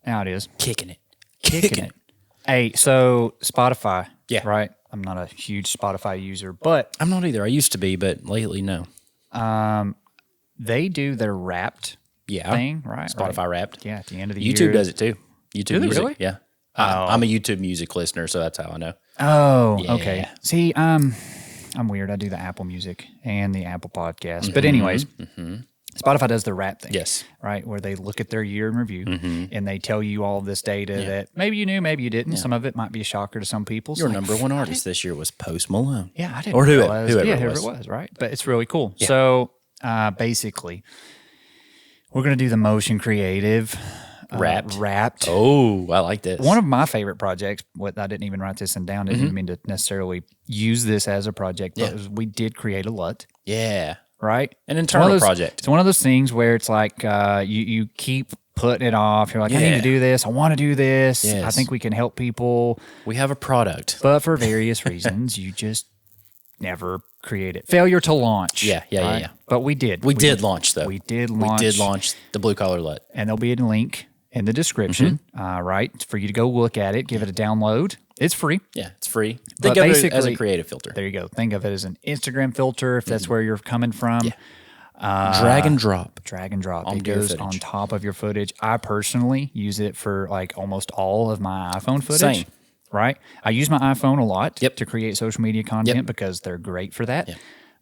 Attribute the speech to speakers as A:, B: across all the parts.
A: Now it is.
B: Kicking it.
A: Kicking it. Hey, so Spotify.
B: Yeah.
A: Right? I'm not a huge Spotify user, but
B: I'm not either. I used to be, but lately, no.
A: they do their Wrapped thing, right?
B: Spotify Wrapped.
A: Yeah, at the end of the year.
B: YouTube does it too. YouTube
A: Do they
B: Music.
A: really?
B: Yeah. I'm a YouTube Music listener, so that's how I know.
A: Oh,
B: Yeah.
A: okay. See, I'm weird. I do the Apple Music and the Apple Podcast. But anyways, Spotify does the Wrap thing.
B: Yes.
A: Right, where they look at their year in review and they tell you all this data that maybe you knew, maybe you didn't. Some of it might be a shocker to some people.
B: Your number one artist this year was Post Malone.
A: Yeah, I didn't
B: Or
A: realize.
B: whoever
A: it was, right? But it's really cool. Yeah. So basically, we're going to do the motion creative Wrapped.
B: Oh, I like this.
A: One of my favorite projects, I didn't even write this down, didn't mean to necessarily use this as a project, but we did create a LUT.
B: Yeah.
A: Right?
B: An internal project.
A: It's one of those things where it's like you keep putting it off. You're like, I need to do this. I want to do this. Yes. I think we can help people.
B: We have a product.
A: But for various reasons, you just never create it. Failure to launch.
B: Yeah.
A: But we did.
B: We did launch, though.
A: We did launch
B: the Blue Collar LUT.
A: And there'll be a link in the description, right, for you to go look at it, give it a download. It's free.
B: Yeah, it's free.
A: But
B: Think of it as a creative filter.
A: There you go. Think of it as an Instagram filter if that's where you're coming from.
B: Yeah. Drag and drop.
A: It goes on top of your footage. I personally use it for like almost all of my iPhone footage.
B: Same.
A: Right? I use my iPhone a lot to create social media content because they're great for that.
B: Yeah.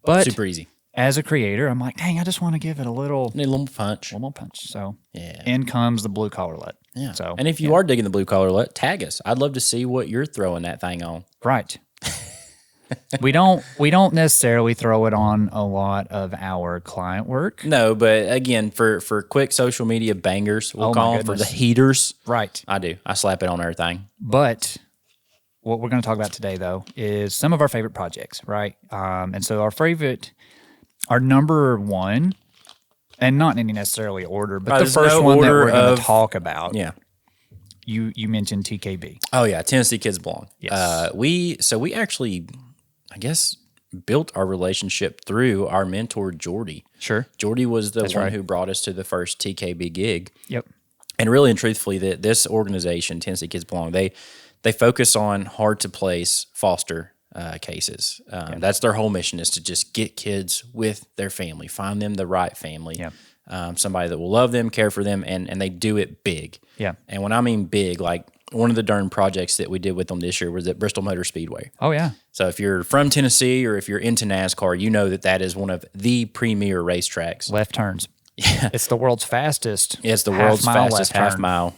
A: But
B: super easy.
A: As a creator, I'm like, dang, I just want to give it a little
B: punch.
A: One more punch. So
B: yeah.
A: In comes the Blue Collar LUT.
B: Yeah.
A: So,
B: and if you are digging the Blue Collar LUT, tag us. I'd love to see what you're throwing that thing on.
A: Right. we don't necessarily throw it on a lot of our client work.
B: No, but again, for quick social media bangers, we'll call them, for the heaters.
A: Right.
B: I do. I slap it on everything.
A: But what we're going to talk about today, though, is some of our favorite projects, right? And so our number one, and not in any necessarily order, but the first one that we're going to talk about.
B: Yeah.
A: You mentioned TKB.
B: Oh yeah, Tennessee Kids Belong.
A: Yes.
B: We actually, I guess, built our relationship through our mentor Jordy.
A: Sure.
B: Jordy was the one who brought us to the first TKB gig.
A: Yep.
B: And really and truthfully, this organization, Tennessee Kids Belong, they focus on hard to place foster cases. That's their whole mission, is to just get kids with their family, find them the right family, somebody that will love them, care for them, and they do it big.
A: Yeah.
B: And when I mean big, like one of the darn projects that we did with them this year was at Bristol Motor Speedway.
A: Oh, yeah.
B: So if you're from Tennessee or if you're into NASCAR, you know that is one of the premier racetracks.
A: Left turns.
B: Yeah.
A: It's the world's fastest.
B: Yeah, it's the world's fastest half mile.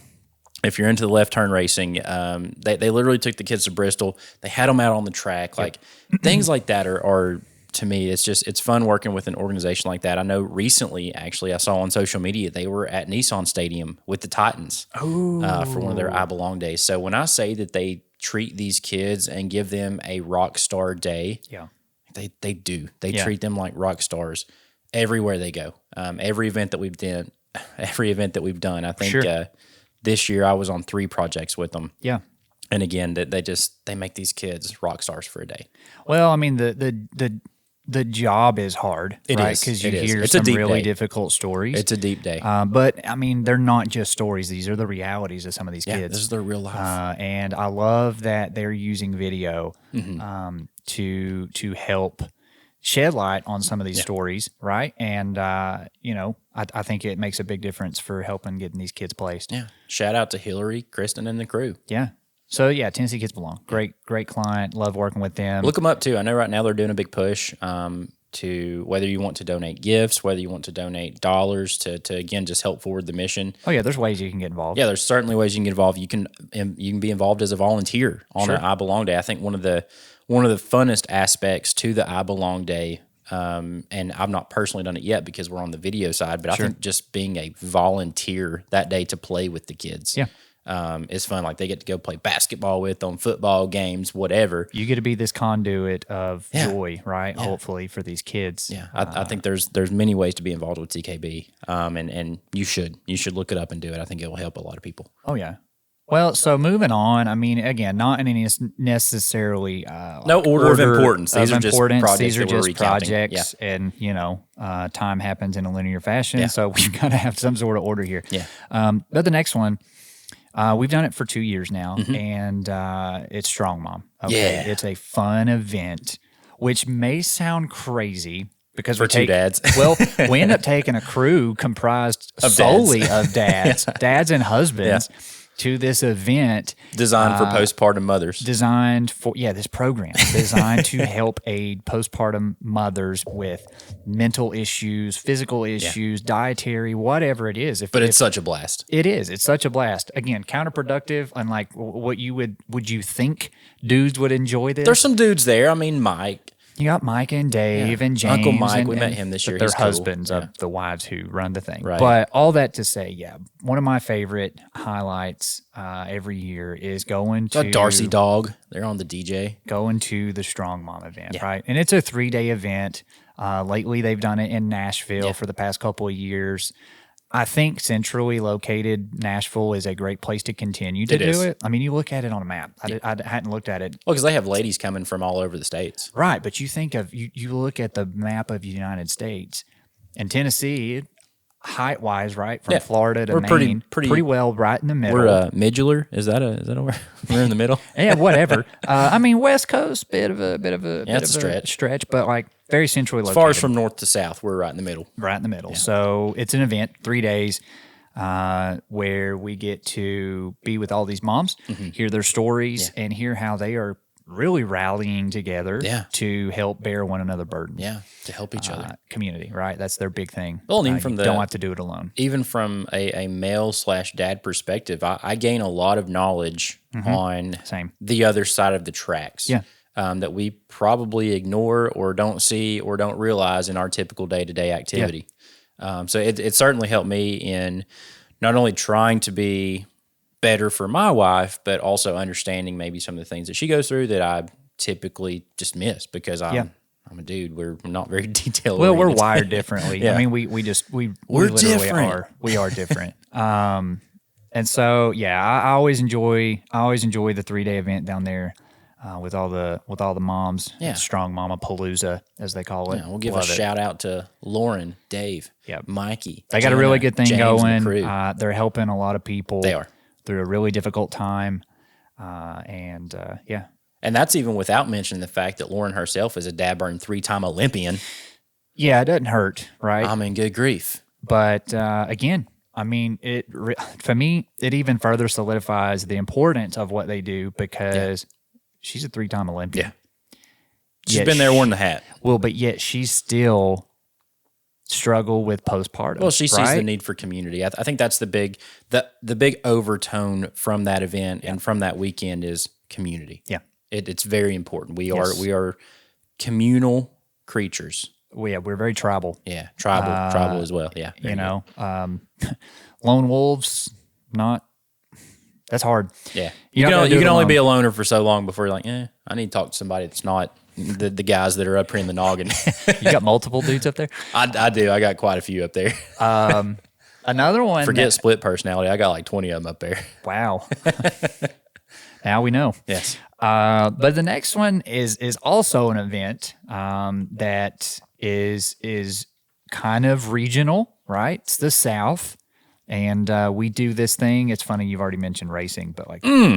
B: If you're into the left turn racing, they literally took the kids to Bristol. They had them out on the track. Like things like that are to me, it's fun working with an organization like that. I know recently, actually, I saw on social media they were at Nissan Stadium with the Titans for one of their I Belong days. So when I say that they treat these kids and give them a rock star day, they do. They treat them like rock stars everywhere they go. Every event that we've done, I think. This year, I was on 3 projects with them. Yeah. And again, they make these kids rock stars for a day.
A: Well, I mean, the job is hard, right? Because you hear some really difficult stories.
B: It's a deep day.
A: But, I mean, they're not just stories. These are the realities of some of these kids.
B: This is their real life.
A: And I love that they're using video to help shed light on some of these stories, right? And, I think it makes a big difference for helping getting these kids placed.
B: Yeah. Shout out to Hillary, Kristen, and the crew.
A: Yeah. So, Tennessee Kids Belong. Great client. Love working with them.
B: Look them up, too. I know right now they're doing a big push to whether you want to donate gifts, whether you want to donate dollars to again, just help forward the mission.
A: Oh, yeah. There's ways you can get involved.
B: Yeah, there's certainly ways you can get involved. You can be involved as a volunteer on an I Belong Day. I think one of the funnest aspects to the I Belong Day, and I've not personally done it yet because we're on the video side, but I think just being a volunteer that day to play with the kids is fun. Like they get to go play basketball with them, football games, whatever.
A: You get to be this conduit of joy, right? Yeah. Hopefully for these kids.
B: Yeah, I think there's many ways to be involved with TKB, and you should look it up and do it. I think it will help a lot of people.
A: Oh yeah. Well, so moving on, I mean, again, not in any necessarily
B: no order of importance. These are just projects.
A: These are just projects, and time happens in a linear fashion, so we've got to have some sort of order here. Yeah. But the next one, We've done it for 2 years now, and it's Strong Mom. Okay,
B: Yeah.
A: it's a fun event, which may sound crazy because
B: For two dads.
A: Well, we end up taking a crew comprised solely of dads and husbands. To this event.
B: Designed for postpartum mothers.
A: Designed for, this program. Designed to help aid postpartum mothers with mental issues, physical issues, dietary, whatever it is.
B: But it's such a blast.
A: It is. It's such a blast. Again, counterproductive, unlike what you would you think dudes would enjoy this?
B: There's some dudes there. I mean, Mike.
A: You got Mike and Dave and James.
B: Uncle Mike, we met him this year.
A: They're
B: He's cool.
A: husbands of the wives who run the thing.
B: Right.
A: But all that to say, one of my favorite highlights every year is going to
B: Darcy Dog. They're on the DJ.
A: Going to the Strong Mom event, right? And it's a 3-day event. Lately, they've done it in Nashville for the past couple of years. I think centrally located Nashville is a great place to continue to do it. I mean, you look at it on a map. I hadn't looked at it.
B: Well, because they have ladies coming from all over the states.
A: Right, but you think of, you look at the map of the United States, and Tennessee, height-wise, right, from Florida to Maine, pretty well right in the middle.
B: We're middular. Is that a word? We're in the middle?
A: Yeah, whatever. I mean, West Coast, bit of a stretch, but like very centrally located.
B: As far as from north to south, we're right in the middle.
A: Right in the middle. Yeah. So it's an event, 3 days, where we get to be with all these moms, hear their stories, and hear how they are really rallying together to help bear one another burdens.
B: Yeah, to help each other.
A: Community, right? That's their big thing.
B: Well, and even
A: don't have to do it alone.
B: Even from a male/dad perspective, I gain a lot of knowledge on the other side of the tracks.
A: Yeah.
B: That we probably ignore or don't see or don't realize in our typical day-to-day activity. Yeah. So it certainly helped me in not only trying to be better for my wife, but also understanding maybe some of the things that she goes through that I typically just miss because I'm a dude. We're not very detailed.
A: Well, we're wired differently. I mean, we literally
B: different.
A: are. We are different. And so I always enjoy the 3-day event down there. With all the moms, Strong Mama Palooza, as they call it.
B: Yeah, we'll give a shout out to Lauren, Dave, Mikey.
A: They got a really good thing going. They're helping a lot of people.
B: They are
A: through a really difficult time, and
B: that's even without mentioning the fact that Lauren herself is a dad burn 3-time Olympian.
A: Yeah, it doesn't hurt, right?
B: I mean, good grief.
A: But again, I mean, for me, it even further solidifies the importance of what they do because. She's a 3-time Olympian.
B: Yeah. She's been there wearing the hat.
A: Well, but yet she still struggle with postpartum.
B: Well, she sees the need for community. I think that's the big overtone from that event and from that weekend is community.
A: Yeah.
B: It's very important. We are communal creatures.
A: We're very tribal.
B: Yeah, tribal as well. Yeah.
A: Lone wolves, not. That's hard.
B: Yeah. You can only be a loner for so long before you're like, I need to talk to somebody that's not the guys that are up here in the noggin.
A: You got multiple dudes up there?
B: I do. I got quite a few up there.
A: Another one.
B: Forget split personality. I got like 20 of them up there.
A: Wow. Now we know.
B: Yes.
A: But the next one is also an event that is kind of regional, right? It's the South. And we do this thing. It's funny, you've already mentioned racing, but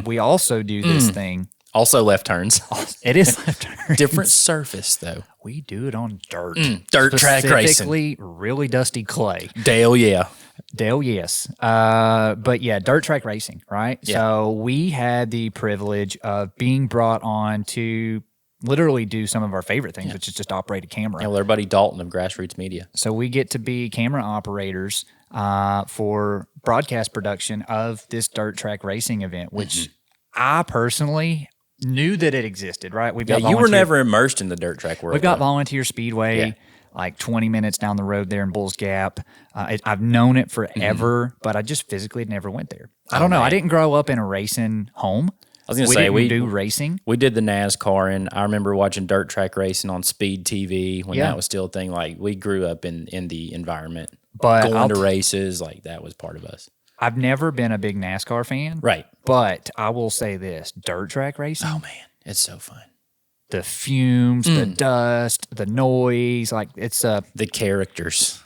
A: we also do this thing.
B: Also left turns.
A: It is left turns.
B: Different surface, though.
A: We do it on dirt.
B: Dirt track racing.
A: Specifically, really dusty clay.
B: Dale, yeah.
A: Dale, yes. But yeah, dirt track racing, right?
B: Yeah.
A: So we had the privilege of being brought on to literally do some of our favorite things, which is just operate a camera.
B: Yeah, well, our buddy Dalton of Grassroots Media.
A: So we get to be camera operators for broadcast production of this dirt track racing event, which I personally knew that it existed, right?
B: You were never immersed in the dirt track world.
A: We've got Volunteer Speedway, like 20 minutes down the road there in Bulls Gap. I've known it forever, but I just physically never went there. I don't know. Man. I didn't grow up in a racing home.
B: I was going to say, we
A: do racing.
B: We did the NASCAR, and I remember watching dirt track racing on Speed TV when that was still a thing. Like, we grew up in the environment.
A: But
B: going to races, like, that was part of us.
A: I've never been a big NASCAR fan.
B: Right.
A: But I will say this, dirt track racing.
B: Oh, man. It's so fun.
A: the fumes, the dust, the noise. Like it's
B: the characters.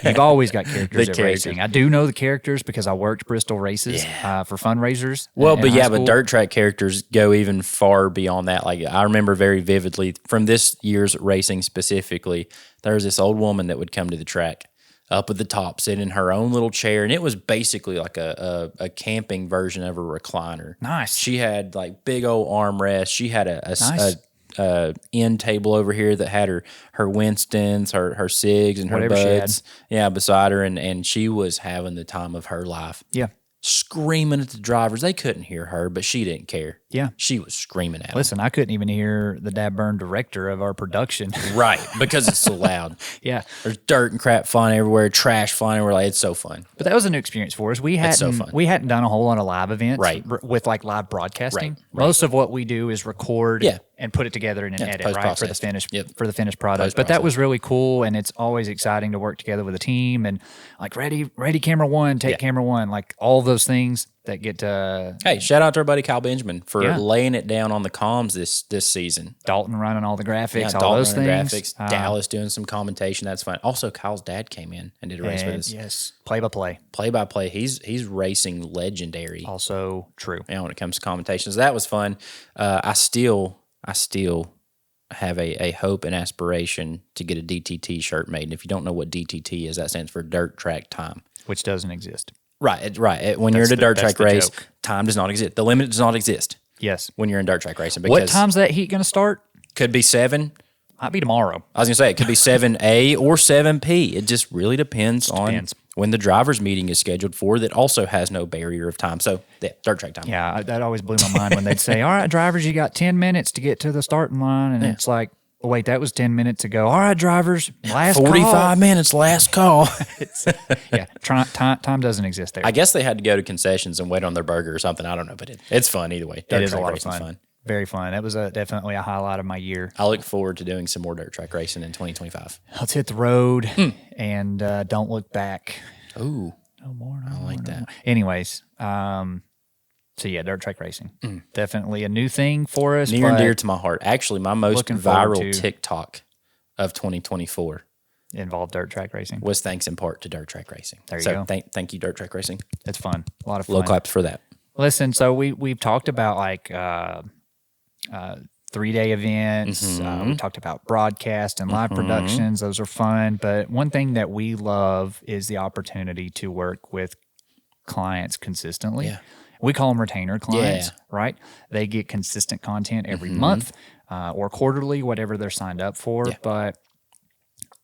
A: You've always got characters at racing. I do know the characters because I worked Bristol races for fundraisers.
B: Well, but dirt track characters go even far beyond that. Like I remember very vividly from this year's racing specifically, there was this old woman that would come to the track up at the top, sit in her own little chair, and it was basically like a camping version of a recliner.
A: Nice.
B: She had like big old armrests. She had a end table over here that had her Winstons, her cigs, and her buds. Yeah, beside her, and she was having the time of her life.
A: Yeah.
B: Screaming at the drivers. They couldn't hear her, but she didn't care.
A: Yeah.
B: She was screaming at them.
A: Listen, I couldn't even hear the dad burn director of our production.
B: Right, because it's so loud.
A: Yeah.
B: There's dirt and crap flying everywhere, trash flying everywhere. Like, it's so fun.
A: But that was a new experience for us. We hadn't done a whole lot of live events with like live broadcasting. Right. Most of what we do is record and put it together in an edit, right, for the finished product. But that was really cool, and it's always exciting to work together with a team and like ready camera one, take camera one, like all those things that get to.
B: Hey, shout out to our buddy Kyle Benjamin for laying it down on the comms this season.
A: Dalton running all the graphics, all those things.
B: Graphics. Dallas doing some commentation. That's fun. Also, Kyle's dad came in and did a race with us.
A: Yes, play-by-play.
B: Play-by-play. He's racing legendary.
A: Also true.
B: Yeah, when it comes to commentations, that was fun. I still have a hope and aspiration to get a DTT shirt made. And if you don't know what DTT is, that stands for Dirt Track Time,
A: which doesn't exist.
B: Right. When you're in a dirt track race, time does not exist. The limit does not exist.
A: Yes.
B: When you're in dirt track racing.
A: What time's that heat going to start?
B: Could be 7.
A: Might be tomorrow.
B: I was going to say, it could be 7A or 7P. It just really depends on when the driver's meeting is scheduled for that also has no barrier of time. So, dirt track time.
A: Yeah, that always blew my mind when they'd say, all right, drivers, you got 10 minutes to get to the starting line. And it's like, oh, wait, that was 10 minutes ago. All right, drivers, last
B: 45 minutes, last call.
A: Time doesn't exist there.
B: I guess they had to go to concessions and wait on their burger or something. I don't know, but it's fun either way.
A: It is a lot of fun. Very fun. That was definitely a highlight of my year.
B: I look forward to doing some more dirt track racing in 2025.
A: Let's hit the road and don't look back.
B: Ooh.
A: No more.
B: I like that.
A: Anyways, so yeah, dirt track racing. Definitely a new thing for us.
B: Near and dear to my heart. Actually, my most viral TikTok of 2024
A: involved dirt track racing.
B: Was thanks in part to dirt track racing.
A: There you go.
B: Thank you, dirt track racing.
A: It's fun. A lot of fun.
B: Low claps for that.
A: Listen, so we've talked about like 3-day events. We talked about broadcast and live productions. Those are fun. But one thing that we love is the opportunity to work with clients consistently. Yeah. We call them retainer clients, right? They get consistent content every month or quarterly, whatever they're signed up for. Yeah. But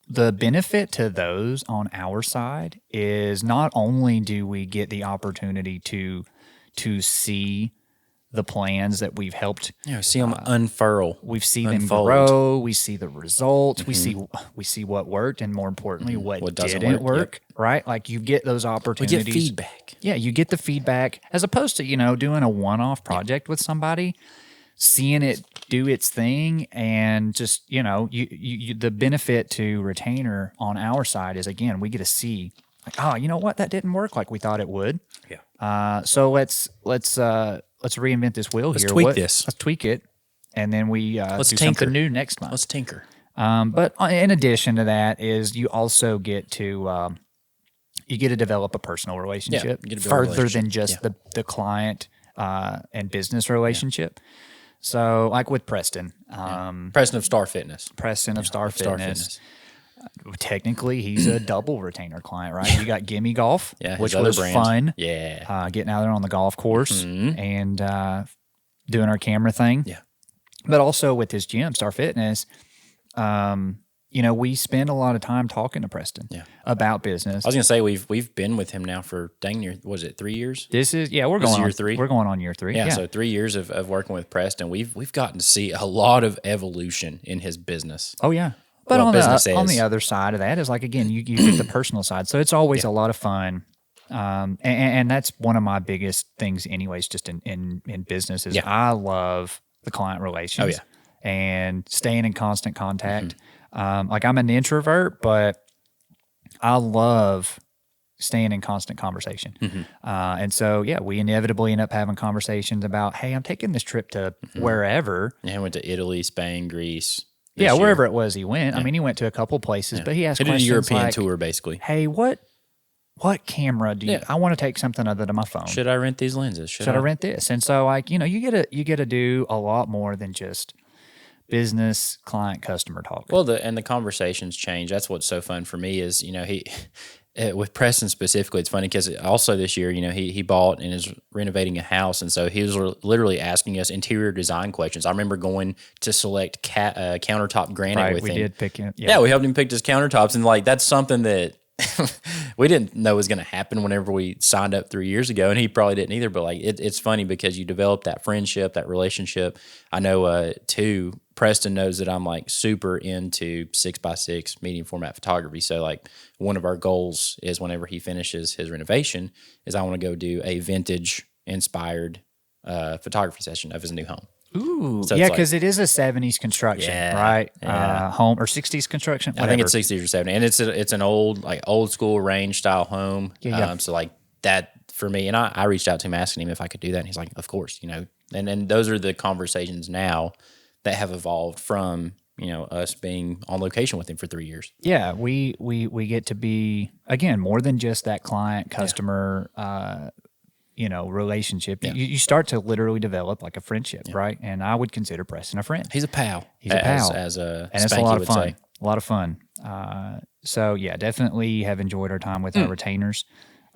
A: the benefit to those on our side is not only do we get the opportunity to see the plans that we've helped,
B: see them unfurl.
A: We see them grow. We see the results. We see what worked, and more importantly, what didn't work. Yep. Right? Like you get those opportunities.
B: We get feedback.
A: Yeah, you get the feedback as opposed to doing a one-off project with somebody, seeing it do its thing, and just you the benefit to retainer on our side is again we get to see like you know what, that didn't work like we thought it would. Yeah. So let's reinvent this wheel here. Let's tweak it, and then we let's do something new next month.
B: Let's tinker.
A: But in addition to that, is you also get to develop a personal relationship further than just the client and business relationship. So, like with Preston,
B: Preston of Star Fitness.
A: Preston of Star Fitness. Technically, he's a double retainer client, right? You got Gimme Golf, which was fun.
B: Yeah.
A: Getting out there on the golf course and doing our camera thing. Yeah. But also with his gym, Star Fitness, we spend a lot of time talking to Preston about business.
B: I was going to say, we've been with him now for dang near, was it 3 years?
A: We're going on year 3. We're going on year 3.
B: Yeah. So 3 years of working with Preston, we've gotten to see a lot of evolution in his business.
A: Oh, yeah. But on the other side of that is like, again, you get the personal side. So it's always a lot of fun. And that's one of my biggest things anyways, just in business is I love the client relations and staying in constant contact. Like I'm an introvert, but I love staying in constant conversation. And so, yeah, we inevitably end up having conversations about, hey, I'm taking this trip to wherever.
B: Yeah, he went to Italy, Spain, Greece.
A: Yeah, wherever it was he went. I mean, he went to a couple places, but he asked questions
B: He did a European
A: like,
B: tour, basically.
A: hey, what camera do you? I want to take something other than my phone.
B: Should I rent these lenses?
A: Should I rent this? And so, like, you get to do a lot more than just business, client, customer talk.
B: Well, the conversations change. That's what's so fun for me is, he with Preston specifically, it's funny because also this year, he bought and is renovating a house. And so he was literally asking us interior design questions. I remember going to select countertop granite with him.
A: We did pick it.
B: Yeah, we helped him pick his countertops. And like, that's something that we didn't know was going to happen whenever we signed up 3 years ago. And he probably didn't either. But like, it's funny because you develop that friendship, that relationship. I know, too, Preston knows that I'm like super into 6x6 medium format photography. So like one of our goals is whenever he finishes his renovation is I want to go do a vintage inspired photography session of his new home.
A: Ooh, so yeah, because it is a 70s construction, right?
B: Yeah.
A: Home or 60s construction. Whatever.
B: I think it's 60s or 70s, and it's an old school range style home. So like that for me, and I reached out to him asking him if I could do that, and he's like, of course, And those are the conversations now that have evolved from us being on location with him for 3 years.
A: Yeah, we get to be again more than just that client customer. Relationship. Yeah. You start to literally develop like a friendship, right? And I would consider Preston a friend.
B: He's a pal.
A: He's a pal.
B: As
A: and it's a lot of fun. A lot of fun. So yeah, definitely have enjoyed our time with our retainers.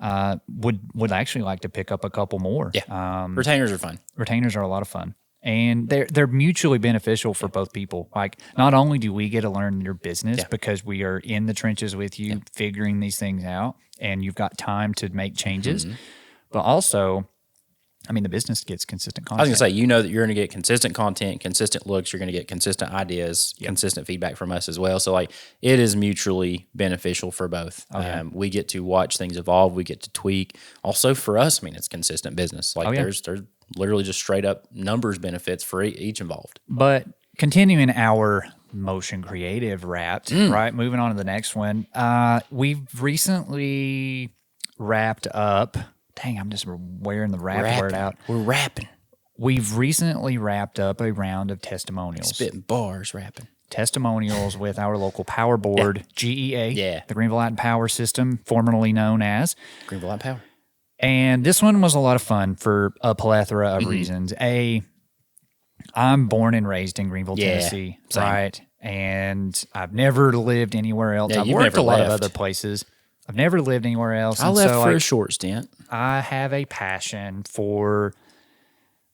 A: Would actually like to pick up a couple more.
B: Yeah. Retainers are fun.
A: Retainers are a lot of fun. And they're mutually beneficial for both people. Like, not only do we get to learn your business because we are in the trenches with you figuring these things out, and you've got time to make changes, but also, I mean, the business gets consistent content.
B: I was going to say, that you're going to get consistent content, consistent looks, you're going to get consistent ideas, consistent feedback from us as well. So, like, it is mutually beneficial for both. Okay. We get to watch things evolve. We get to tweak. Also, for us, I mean, it's consistent business. Like, there's literally just straight up numbers benefits for each involved.
A: But continuing our motion creative wrapped, right? Moving on to the next one. We've recently wrapped up. Dang, I'm just wearing the wrap word out.
B: We're rapping.
A: We've recently wrapped up a round of testimonials.
B: Spitting bars, rapping.
A: Testimonials with our local power board, GEA.
B: Yeah.
A: The Greenville Light and Power System, formerly known as
B: Greenville Light and Power.
A: And this one was a lot of fun for a plethora of reasons. I'm born and raised in Greenville, Tennessee, right? And I've never lived anywhere else. I've worked a lot of other places. I've never lived anywhere else.
B: I left for a short stint.
A: I have a passion for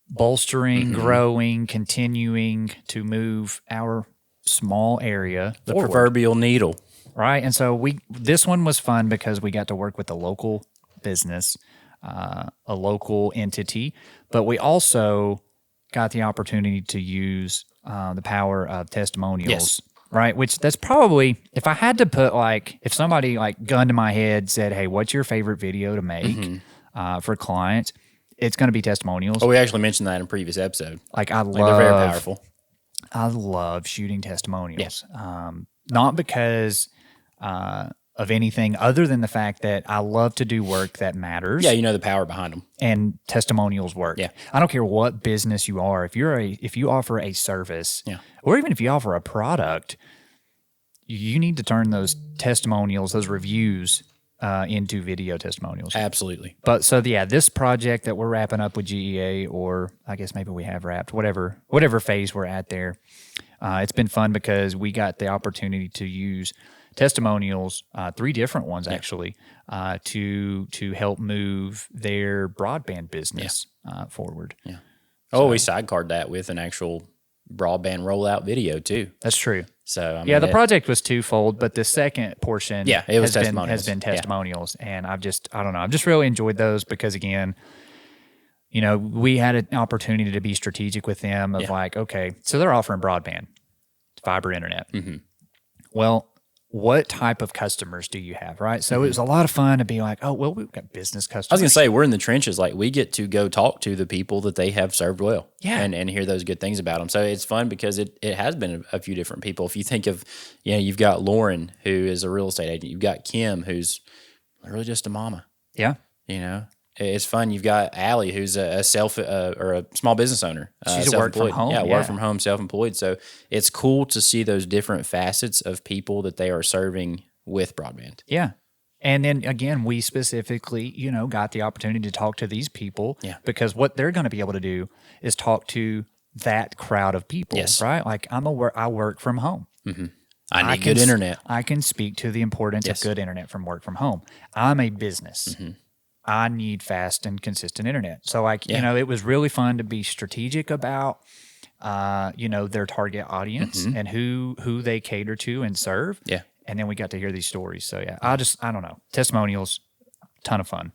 A: bolstering, growing, continuing to move our small area
B: the proverbial needle.
A: Right. And so this one was fun because we got to work with a local business, a local entity, but we also got the opportunity to use the power of testimonials, right? Which that's probably, if I had to put if somebody gun to my head said, hey, what's your favorite video to make for clients? It's going to be testimonials.
B: Oh, we actually mentioned that in a previous episode.
A: They're very powerful. I love shooting testimonials. Not because of anything other than the fact that I love to do work that matters.
B: Yeah, the power behind them.
A: And testimonials work. Yeah. I don't care what business you are. If you offer a service, or even if you offer a product, you need to turn those testimonials, those reviews, into video testimonials.
B: Absolutely.
A: But so this project that we're wrapping up with GEA, or I guess maybe we have wrapped, whatever phase we're at there, it's been fun because we got the opportunity to use testimonials, 3 different ones actually, to help move their broadband business forward. Yeah.
B: We sidecarred that with an actual broadband rollout video too.
A: That's true.
B: So I mean,
A: the project was twofold, but the second portion
B: has
A: been testimonials, and I've just really enjoyed those because again, we had an opportunity to be strategic with them of okay, so they're offering broadband, fiber internet. Well, what type of customers do you have, right? So it was a lot of fun to be like, oh, well, we've got business customers.
B: I was going to say, we're in the trenches. Like, we get to go talk to the people that they have served well and hear those good things about them. So it's fun because it has been a few different people. If you think of, you've got Lauren, who is a real estate agent. You've got Kim, who's really just a mama.
A: Yeah.
B: You know, it's fun. You've got Allie, who's a or a small business owner.
A: She's a work from home.
B: Yeah, work from home, self-employed. So it's cool to see those different facets of people that they are serving with broadband.
A: Yeah. And then again, we specifically, got the opportunity to talk to these people because what they're going to be able to do is talk to that crowd of people, right? Like I work from home.
B: Mm-hmm. I need good internet.
A: I can speak to the importance of good internet from work from home. I'm a business. Mm-hmm. I need fast and consistent internet. So it was really fun to be strategic about, their target audience and who they cater to and serve.
B: Yeah.
A: And then we got to hear these stories. So yeah, I don't know. Testimonials, ton of fun.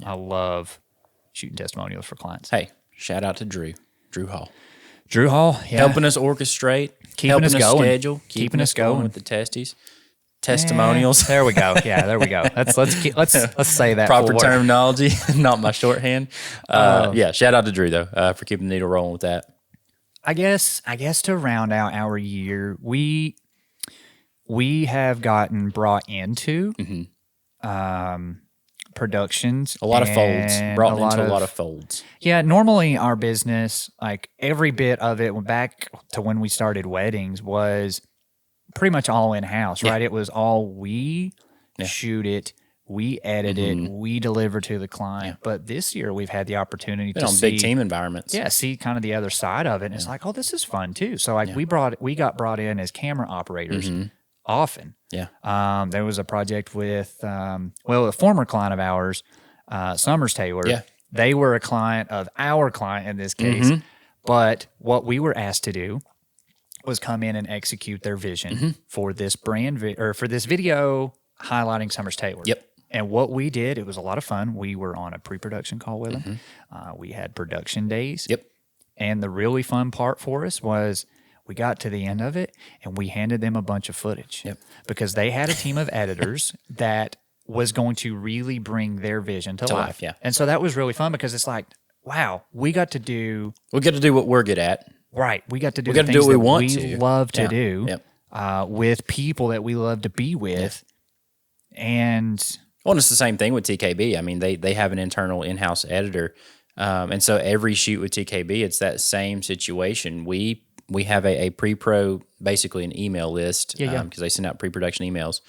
A: I love shooting testimonials for clients.
B: Hey, shout out to Drew Hall.
A: Helping
B: us orchestrate,
A: keeping us going,
B: schedule, keeping us going with the testimonials.
A: There we go. Yeah, there we go. Let's say that
B: proper terminology, not my shorthand. Shout out to Drew though for keeping the needle rolling with that.
A: I guess to round out our year, we have gotten brought into productions.
B: A lot of folds. Brought into a lot of folds.
A: Yeah, normally our business, like every bit of it, back to when we started weddings, was pretty much all in-house, right? It was all we shoot it, we edit it, we deliver to the client. Yeah. But this year we've had the opportunity to see
B: big team environments.
A: Yeah, see kind of the other side of it. And it's like, oh, this is fun too. So like we got brought in as camera operators often.
B: Yeah.
A: There was a project with a former client of ours, Summers Taylor.
B: Yeah.
A: They were a client of our client in this case. But what we were asked to do was come in and execute their vision for this for this video highlighting Summers Taylor.
B: Yep.
A: And what we did, it was a lot of fun. We were on a pre-production call with them. We had production days.
B: Yep.
A: And the really fun part for us was we got to the end of it and we handed them a bunch of footage.
B: Yep.
A: Because they had a team of editors that was going to really bring their vision to life.
B: Yeah.
A: And so that was really fun because it's like, wow, we got to do
B: what we're good at.
A: Right. We got to do the things that we love to do
B: Yep.
A: with people that we love to be with. And
B: it's the same thing with TKB. I mean, they have an internal in-house editor. And so every shoot with TKB, it's that same situation. We have a pre-pro, basically an email list because they send out pre-production emails.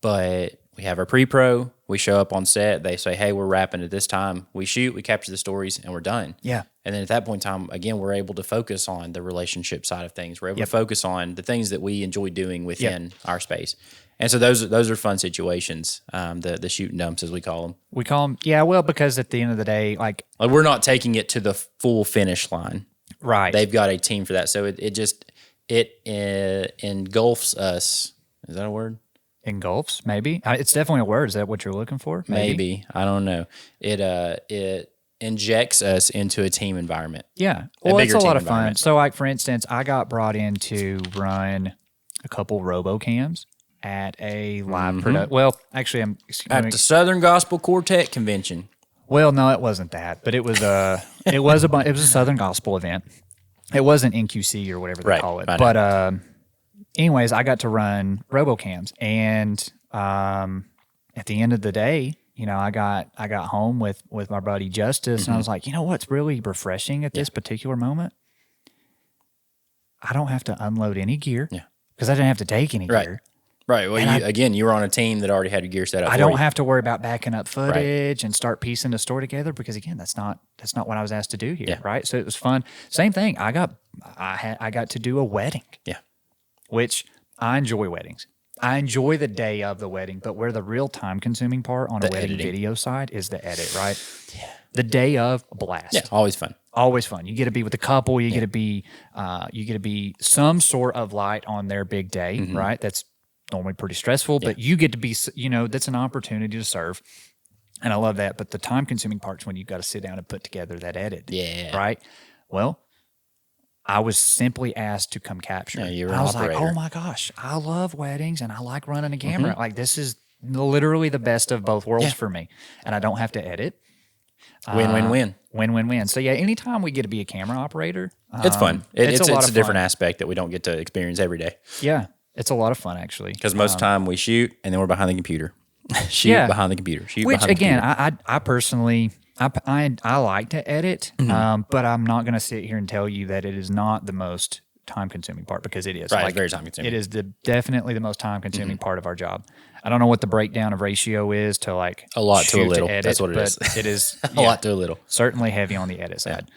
B: But we have our pre-pro, we show up on set, they say, hey, we're wrapping at this time. We shoot, we capture the stories, and we're done.
A: Yeah.
B: And then at that point in time, again, we're able to focus on the relationship side of things. We're able to focus on the things that we enjoy doing within our space. And so those are fun situations, the shooting dumps, as we call them.
A: We call them, because at the end of the day, like
B: we're not taking it to the full finish line.
A: Right.
B: They've got a team for that. So it engulfs us. Is that a word?
A: Engulfs, maybe. It's definitely a word. Is that what you're looking for?
B: Maybe. I don't know. It injects us into a team environment.
A: Yeah. Well, it's a lot of fun. So, like, for instance, I got brought in to run a couple RoboCams at a live production. Well, actually,
B: at the Southern Gospel Quartet Convention.
A: Well, no, it wasn't that, but it was a Southern Gospel event. It wasn't NQC or whatever they call it. But anyways, I got to run RoboCams, and at the end of the day, I got home with my buddy Justice, and I was like, what's really refreshing at this particular moment? I don't have to unload any gear because I didn't have to take any gear.
B: Right. Well, you were on a team that already had your gear set up.
A: I don't have to worry about backing up footage and start piecing the story together because, again, that's not what I was asked to do here, right? So it was fun. Same thing. I got to do a wedding.
B: Yeah.
A: Which I enjoy weddings. I enjoy the day of the wedding, but where the real time-consuming part on a wedding video side is the edit, right? Yeah. The day of, blast.
B: Yeah, always fun.
A: Always fun. You get to be with the couple. You get to be some sort of light on their big day, right? That's normally pretty stressful, but you get to be, that's an opportunity to serve. And I love that. But the time-consuming part's when you've got to sit down and put together that edit.
B: Yeah.
A: Right? Well, I was simply asked to come capture.
B: Yeah, you were
A: I was
B: operator.
A: like, oh my gosh, I love weddings and I like running a camera. Like, this is literally the best of both worlds for me. And I don't have to edit.
B: Win-win-win.
A: Win-win-win. So, yeah, anytime we get to be a camera operator,
B: it's fun. It's a different
A: fun.
B: Aspect that we don't get to experience every day.
A: Yeah, it's a lot of fun, actually.
B: Because most of the time we shoot and then we're behind the computer. Shoot behind the computer.
A: Which again, I personally, I like to edit, but I'm not going to sit here and tell you that it is not the most time-consuming part, because it is.
B: Right, it's very time-consuming.
A: It is definitely the most time-consuming part of our job. I don't know what the breakdown of ratio is to like
B: a lot to a little.
A: Edit,
B: that's what it is.
A: It is
B: a lot to a little.
A: Certainly heavy on the edit side.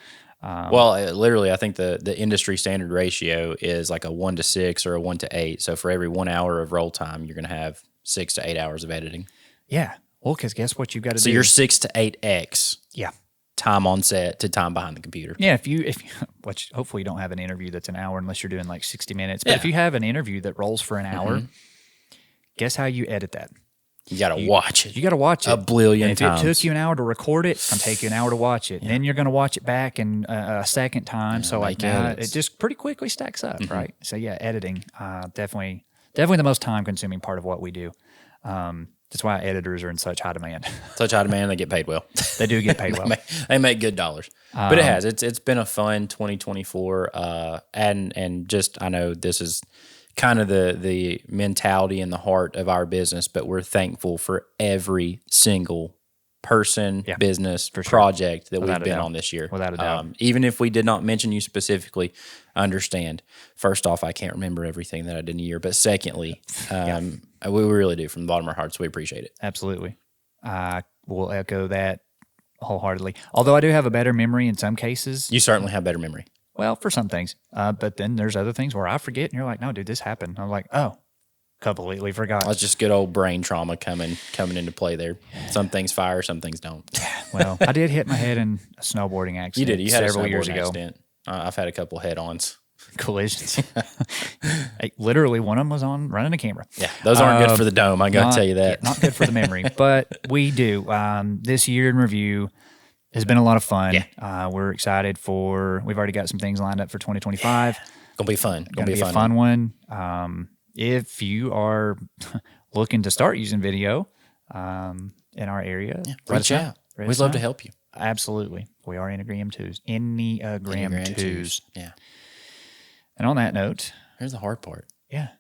B: Well, literally, I think the industry standard ratio is like a 1-to-6 or a 1-to-8. So for every 1 hour of roll time, you're going to have 6 to 8 hours of editing.
A: Yeah. Well, because guess what you've got to do?
B: So you're 6 to 8x.
A: Yeah.
B: Time on set to time behind the computer.
A: Yeah, if you which hopefully you don't have an interview that's an hour unless you're doing like 60 minutes. But if you have an interview that rolls for an hour, guess how you edit that?
B: You got to watch it.
A: You got to watch it
B: a billion times.
A: If it took you an hour to record it, it's going to take you an hour to watch it. Yeah. Then you're going to watch it back in a second time. So like now it just pretty quickly stacks up, right? So yeah, editing, definitely the most time consuming part of what we do. That's why editors are in such high demand.
B: Such high demand, they get paid well.
A: They do get paid well.
B: They make good dollars. But it has. It's been a fun 2024. And just, I know this is kind of the mentality and the heart of our business, but we're thankful for every single person, business, project that we've been on this year.
A: Without a doubt.
B: Even if we did not mention you specifically, understand. First off, I can't remember everything that I did in a year, but secondly, we really do. From the bottom of our hearts, we appreciate it.
A: Absolutely. We'll echo that wholeheartedly. Although I do have a better memory in some cases.
B: You certainly have better memory.
A: Well, for some things. But then there's other things where I forget, and you're like, no, dude, this happened. I'm like, oh, completely forgot.
B: That's just good old brain trauma coming into play there. Some things fire, some things don't.
A: Well, I did hit my head in a snowboarding accident.
B: You did. You had
A: several
B: a
A: years ago.
B: Accident. I've had a couple head-ons.
A: Collisions. Literally, one of them was on running a camera.
B: Yeah, those aren't good for the dome. I got to tell you that.
A: Not good for the memory, but we do. This year in review has been a lot of fun. Yeah. We're excited we've already got some things lined up for 2025.
B: Gonna be fun.
A: Gonna be a fun one. If you are looking to start using video in our area,
B: reach out. We'd love to help you.
A: Absolutely. We are Enneagram 2s. Enneagram 2s.
B: Yeah.
A: And on that note,
B: here's the hard part.
A: Yeah.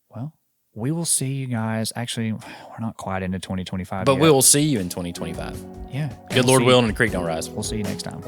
A: Well, we will see you guys. Actually, we're not quite into 2025
B: but
A: yet.
B: we will see you in 2025.
A: Yeah.
B: Good Lord willing and the creek don't rise.
A: We'll see you next time.